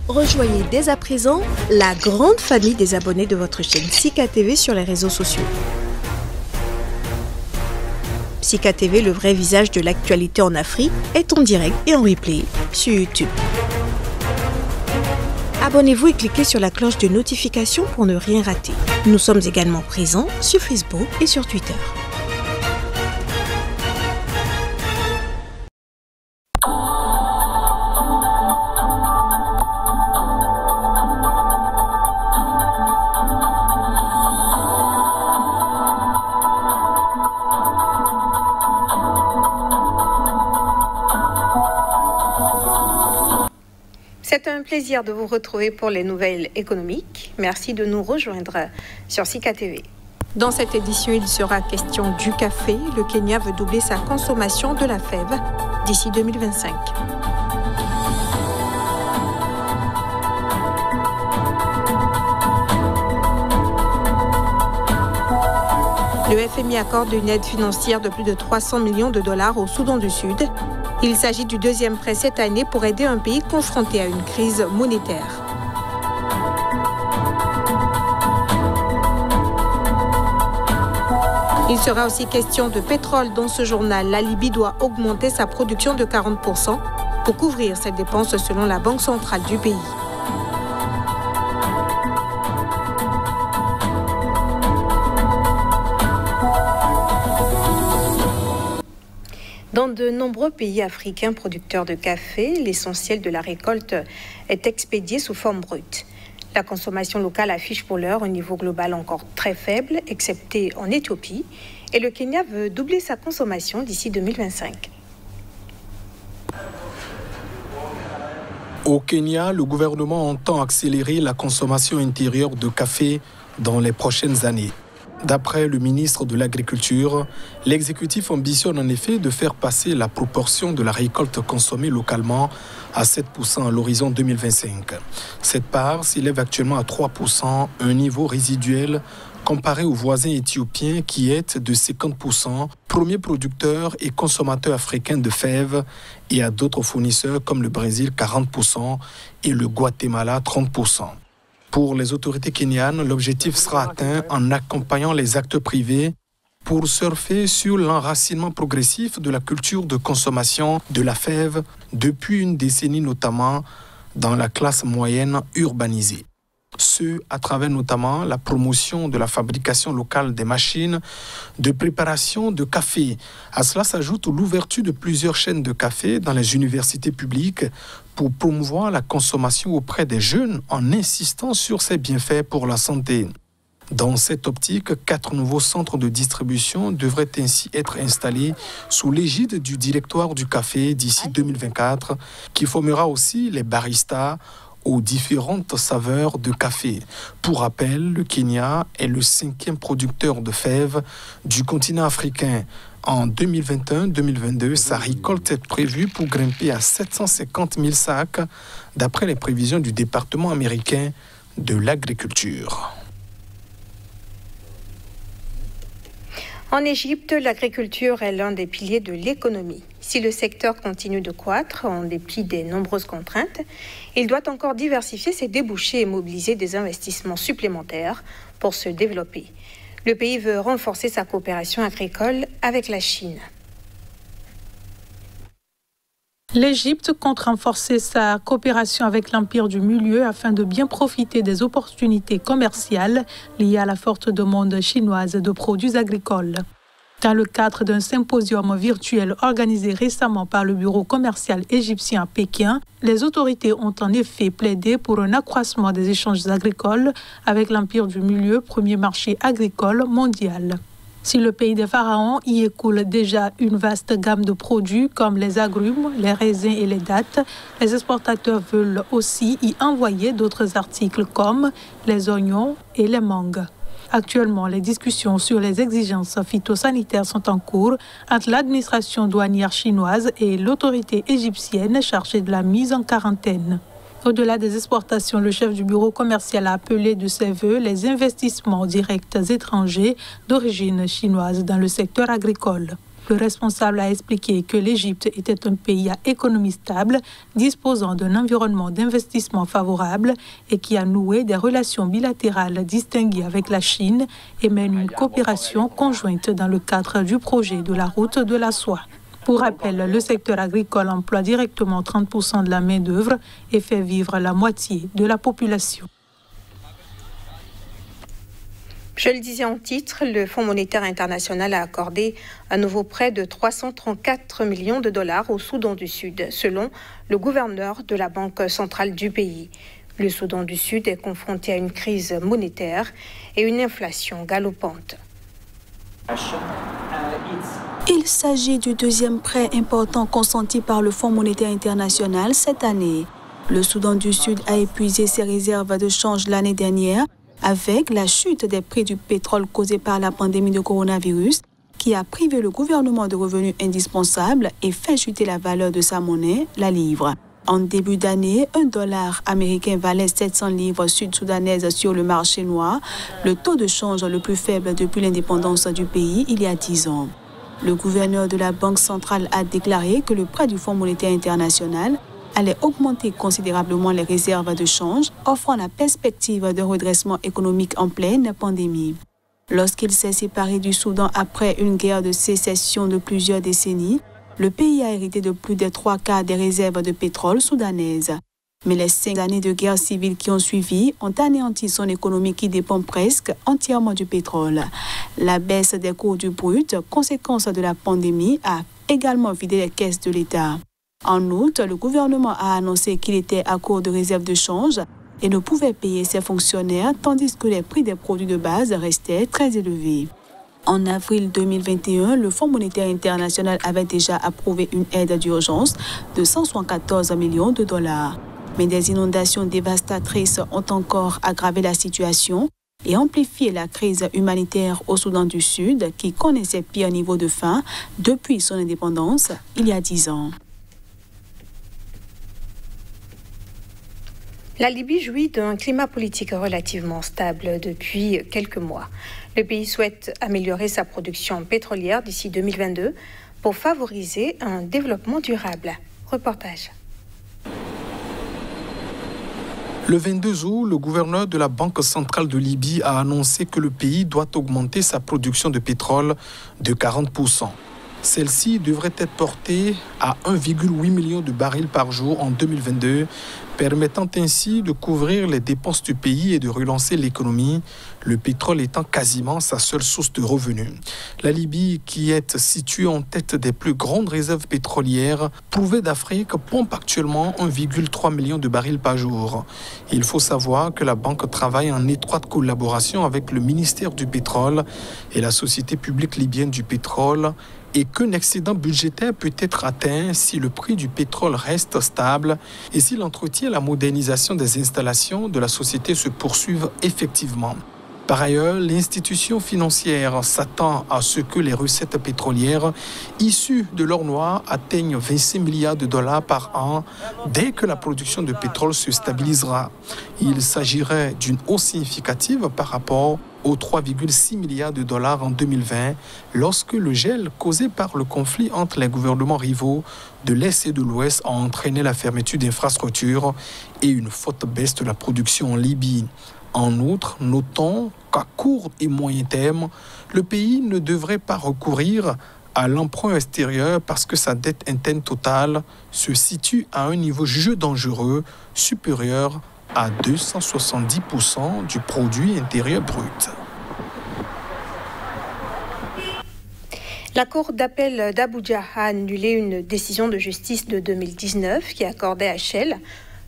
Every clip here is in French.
Rejoignez dès à présent la grande famille des abonnés de votre chaîne Sika TV sur les réseaux sociaux. Sika TV, le vrai visage de l'actualité en Afrique, est en direct et en replay sur YouTube. Abonnez-vous et cliquez sur la cloche de notification pour ne rien rater. Nous sommes également présents sur Facebook et sur Twitter. C'est un plaisir de vous retrouver pour les nouvelles économiques. Merci de nous rejoindre sur Sika TV. Dans cette édition, il sera question du café. Le Kenya veut doubler sa consommation de la fève d'ici 2025. Le FMI accorde une aide financière de plus de 300 millions de dollars au Soudan du Sud. Il s'agit du deuxième prêt cette année pour aider un pays confronté à une crise monétaire. Il sera aussi question de pétrole dans ce journal. La Libye doit augmenter sa production de 40% pour couvrir ses dépenses selon la Banque centrale du pays. Dans de nombreux pays africains producteurs de café, l'essentiel de la récolte est expédié sous forme brute. La consommation locale affiche pour l'heure un niveau global encore très faible, excepté en Éthiopie, et le Kenya veut doubler sa consommation d'ici 2025. Au Kenya, le gouvernement entend accélérer la consommation intérieure de café dans les prochaines années. D'après le ministre de l'Agriculture, l'exécutif ambitionne en effet de faire passer la proportion de la récolte consommée localement à 7% à l'horizon 2025. Cette part s'élève actuellement à 3%, un niveau résiduel comparé aux voisins éthiopiens qui est de 50%, premier producteur et consommateur africain de fèves, et à d'autres fournisseurs comme le Brésil 40% et le Guatemala 30%. Pour les autorités kenyanes, l'objectif sera atteint en accompagnant les acteurs privés pour surfer sur l'enracinement progressif de la culture de consommation de la fève depuis une décennie notamment dans la classe moyenne urbanisée. Ce, à travers notamment la promotion de la fabrication locale des machines de préparation de café. À cela s'ajoute l'ouverture de plusieurs chaînes de café dans les universités publiques pour promouvoir la consommation auprès des jeunes en insistant sur ses bienfaits pour la santé. Dans cette optique, 4 nouveaux centres de distribution devraient ainsi être installés sous l'égide du directoire du café d'ici 2024, qui formera aussi les baristas aux différentes saveurs de café. Pour rappel, le Kenya est le 5e producteur de fèves du continent africain. En 2021-2022, sa récolte est prévue pour grimper à 750 000 sacs, d'après les prévisions du département américain de l'agriculture. En Égypte, l'agriculture est l'un des piliers de l'économie. Si le secteur continue de croître en dépit des nombreuses contraintes, il doit encore diversifier ses débouchés et mobiliser des investissements supplémentaires pour se développer. Le pays veut renforcer sa coopération agricole avec la Chine. L'Égypte compte renforcer sa coopération avec l'Empire du Milieu afin de bien profiter des opportunités commerciales liées à la forte demande chinoise de produits agricoles. Dans le cadre d'un symposium virtuel organisé récemment par le Bureau commercial égyptien à Pékin, les autorités ont en effet plaidé pour un accroissement des échanges agricoles avec l'Empire du Milieu, premier marché agricole mondial. Si le pays des pharaons y écoule déjà une vaste gamme de produits comme les agrumes, les raisins et les dattes, les exportateurs veulent aussi y envoyer d'autres articles comme les oignons et les mangues. Actuellement, les discussions sur les exigences phytosanitaires sont en cours entre l'administration douanière chinoise et l'autorité égyptienne chargée de la mise en quarantaine. Au-delà des exportations, le chef du bureau commercial a appelé de ses vœux les investissements directs étrangers d'origine chinoise dans le secteur agricole. Le responsable a expliqué que l'Égypte était un pays à économie stable, disposant d'un environnement d'investissement favorable et qui a noué des relations bilatérales distinguées avec la Chine et mène une coopération conjointe dans le cadre du projet de la route de la soie. Pour rappel, le secteur agricole emploie directement 30% de la main-d'œuvre et fait vivre la moitié de la population. Je le disais en titre, le Fonds monétaire international a accordé un nouveau prêt de 334 millions de dollars au Soudan du Sud, selon le gouverneur de la Banque centrale du pays. Le Soudan du Sud est confronté à une crise monétaire et une inflation galopante. Il s'agit du deuxième prêt important consenti par le Fonds monétaire international cette année. Le Soudan du Sud a épuisé ses réserves de change l'année dernière avec la chute des prix du pétrole causée par la pandémie de coronavirus qui a privé le gouvernement de revenus indispensables et fait chuter la valeur de sa monnaie, la livre. En début d'année, $1 américain valait 700 livres sud-soudanaises sur le marché noir, le taux de change le plus faible depuis l'indépendance du pays il y a 10 ans. Le gouverneur de la Banque centrale a déclaré que le prêt du Fonds monétaire international allait augmenter considérablement les réserves de change, offrant la perspective d'un redressement économique en pleine pandémie. Lorsqu'il s'est séparé du Soudan après une guerre de sécession de plusieurs décennies, le pays a hérité de plus des 3/4 des réserves de pétrole soudanaises. Mais les 5 années de guerre civile qui ont suivi ont anéanti son économie qui dépend presque entièrement du pétrole. La baisse des cours du brut, conséquence de la pandémie, a également vidé les caisses de l'État. En août, le gouvernement a annoncé qu'il était à court de réserves de change et ne pouvait payer ses fonctionnaires, tandis que les prix des produits de base restaient très élevés. En avril 2021, le Fonds monétaire international avait déjà approuvé une aide d'urgence de 174 millions de dollars. Mais des inondations dévastatrices ont encore aggravé la situation et amplifié la crise humanitaire au Soudan du Sud, qui connaissait pire niveau de faim depuis son indépendance il y a 10 ans. La Libye jouit d'un climat politique relativement stable depuis quelques mois. Le pays souhaite améliorer sa production pétrolière d'ici 2022 pour favoriser un développement durable. Reportage. Le 22 août, le gouverneur de la Banque centrale de Libye a annoncé que le pays doit augmenter sa production de pétrole de 40%. Celle-ci devrait être portée à 1,8 million de barils par jour en 2022, permettant ainsi de couvrir les dépenses du pays et de relancer l'économie, le pétrole étant quasiment sa seule source de revenus. La Libye, qui est située en tête des plus grandes réserves pétrolières prouvées d'Afrique, pompe actuellement 1,3 million de barils par jour. Il faut savoir que la banque travaille en étroite collaboration avec le ministère du pétrole et la Société publique libyenne du pétrole, et qu'un excédent budgétaire peut être atteint si le prix du pétrole reste stable et si l'entretien et la modernisation des installations de la société se poursuivent effectivement. Par ailleurs, l'institution financière s'attend à ce que les recettes pétrolières issues de l'or noir atteignent 26 milliards de dollars par an dès que la production de pétrole se stabilisera. Il s'agirait d'une hausse significative par rapport aux 3,6 milliards de dollars en 2020, lorsque le gel causé par le conflit entre les gouvernements rivaux de l'Est et de l'Ouest a entraîné la fermeture d'infrastructures et une forte baisse de la production en Libye. En outre, notons qu'à court et moyen terme, le pays ne devrait pas recourir à l'emprunt extérieur parce que sa dette interne totale se situe à un niveau jugé dangereux supérieur à 270% du produit intérieur brut. La Cour d'appel d'Abuja a annulé une décision de justice de 2019 qui accordait à Shell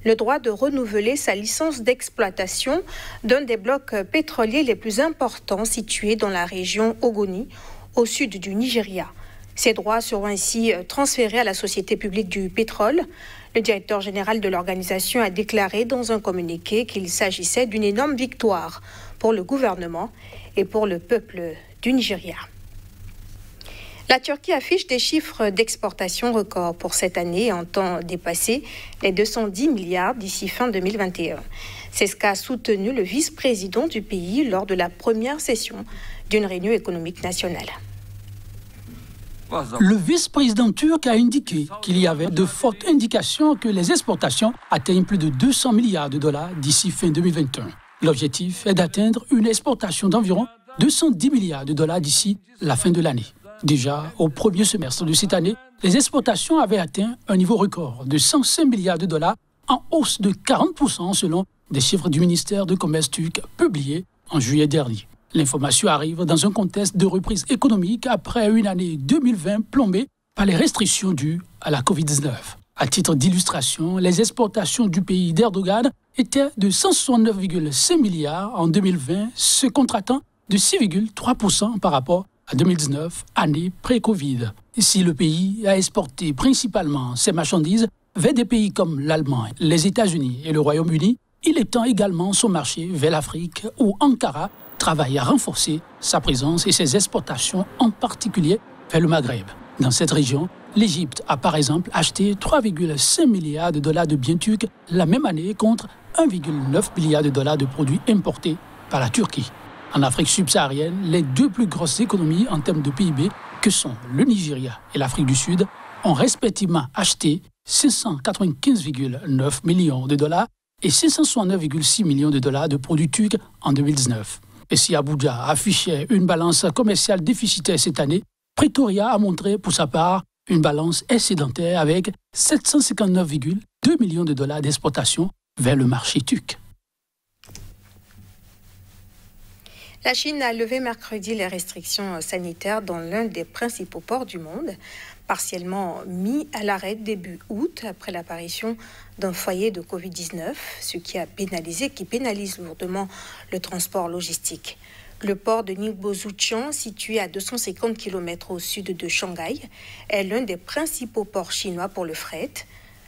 le droit de renouveler sa licence d'exploitation d'un des blocs pétroliers les plus importants situés dans la région Ogoni, au sud du Nigeria. Ces droits seront ainsi transférés à la Société publique du pétrole. Le directeur général de l'organisation a déclaré dans un communiqué qu'il s'agissait d'une énorme victoire pour le gouvernement et pour le peuple du Nigeria. La Turquie affiche des chiffres d'exportation records pour cette année et entend dépasser les 210 milliards d'ici fin 2021. C'est ce qu'a soutenu le vice-président du pays lors de la première session d'une réunion économique nationale. Le vice-président turc a indiqué qu'il y avait de fortes indications que les exportations atteignent plus de 200 milliards de dollars d'ici fin 2021. L'objectif est d'atteindre une exportation d'environ 210 milliards de dollars d'ici la fin de l'année. Déjà, au premier semestre de cette année, les exportations avaient atteint un niveau record de 105 milliards de dollars, en hausse de 40% selon des chiffres du ministère de Commerce turc publiés en juillet dernier. L'information arrive dans un contexte de reprise économique après une année 2020 plombée par les restrictions dues à la Covid-19. À titre d'illustration, les exportations du pays d'Erdogan étaient de 169,5 milliards en 2020, se contractant de 6,3% par rapport à 2019, année pré-Covid. Si le pays a exporté principalement ses marchandises vers des pays comme l'Allemagne, les États-Unis et le Royaume-Uni, il étend également son marché vers l'Afrique où Ankara travaille à renforcer sa présence et ses exportations, en particulier vers le Maghreb. Dans cette région, l'Égypte a par exemple acheté 3,5 milliards de dollars de biens turcs la même année contre 1,9 milliard de dollars de produits importés par la Turquie. En Afrique subsaharienne, les deux plus grosses économies en termes de PIB, que sont le Nigeria et l'Afrique du Sud, ont respectivement acheté 595,9 millions de dollars et 569,6 millions de dollars de produits turcs en 2019. Et si Abuja affichait une balance commerciale déficitaire cette année, Pretoria a montré pour sa part une balance excédentaire avec 759,2 millions de dollars d'exportation vers le marché turc. La Chine a levé mercredi les restrictions sanitaires dans l'un des principaux ports du monde, partiellement mis à l'arrêt début août après l'apparition d'un foyer de Covid-19, ce qui pénalise lourdement le transport logistique. Le port de Ningbo-Zhujiang, situé à 250 km au sud de Shanghai, est l'un des principaux ports chinois pour le fret.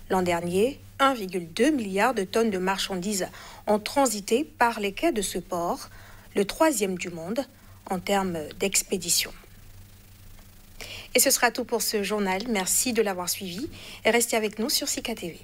L'an dernier, 1,2 milliard de tonnes de marchandises ont transité par les quais de ce port, le troisième du monde en termes d'expédition. Et ce sera tout pour ce journal. Merci de l'avoir suivi et restez avec nous sur Sika TV.